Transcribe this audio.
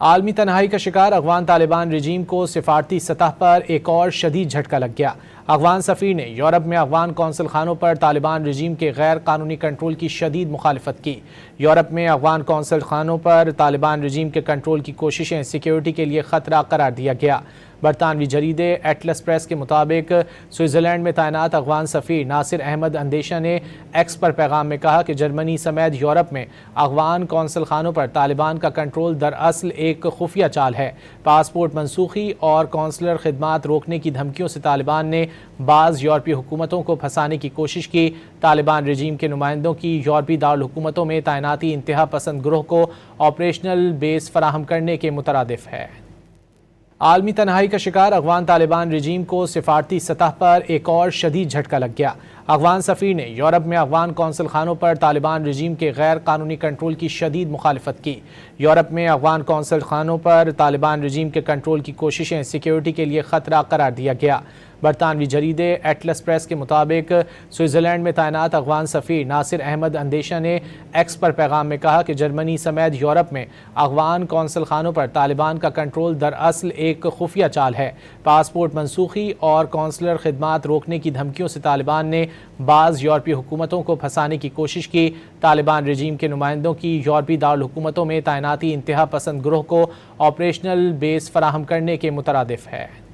عالمی تنہائی کا شکار افغان طالبان رجیم کو سفارتی سطح پر ایک اور شدید جھٹکا لگ گیا۔ افغان سفیر نے یورپ میں افغان قونصل خانوں پر طالبان رجیم کے غیر قانونی کنٹرول کی شدید مخالفت کی۔ یورپ میں افغان قونصل خانوں پر طالبان رجیم کے کنٹرول کی کوششیں سیکیورٹی کے لیے خطرہ قرار دیا گیا۔ برطانوی جریدے ایٹلس پریس کے مطابق سوئٹزرلینڈ میں تعینات افغان سفیر ناصر احمد اندیشہ نے ایکس پر پیغام میں کہا کہ جرمنی سمیت یورپ میں افغان قونصل خانوں پر طالبان کا کنٹرول دراصل ایک خفیہ چال ہے۔ پاسپورٹ منسوخی اور قونصلر خدمات روکنے کی دھمکیوں سے طالبان نے بعض یورپی حکومتوں کو پھنسانے کی کوشش کی۔ طالبان رجیم کے نمائندوں کی یورپی دارالحکومتوں میں تعیناتی انتہا پسند گروہ کو آپریشنل بیس فراہم کرنے کے مترادف ہے۔ عالمی تنہائی کا شکار افغان طالبان رجیم کو سفارتی سطح پر ایک اور شدید جھٹکا لگ گیا۔ افغان سفیر نے یورپ میں افغان قونصل خانوں پر طالبان رجیم کے غیر قانونی کنٹرول کی شدید مخالفت کی۔ یورپ میں افغان قونصل خانوں پر طالبان رجیم کے کنٹرول کی کوششیں سیکیورٹی کے لیے خطرہ قرار دیا گیا۔ برطانوی جریدے ایٹلس پریس کے مطابق سوئٹزرلینڈ میں تعینات افغان سفیر ناصر احمد اندیشہ نے ایکس پر پیغام میں کہا کہ جرمنی سمیت یورپ میں افغان قونصل خانوں پر طالبان کا کنٹرول دراصل ایک خفیہ چال ہے۔ پاسپورٹ منسوخی اور قونصلر خدمات روکنے کی دھمکیوں سے طالبان نے بعض یورپی حکومتوں کو پھنسانے کی کوشش کی۔ طالبان رجیم کے نمائندوں کی یورپی دارالحکومتوں میں تعیناتی انتہا پسند گروہ کو آپریشنل بیس فراہم کرنے کے مترادف ہے۔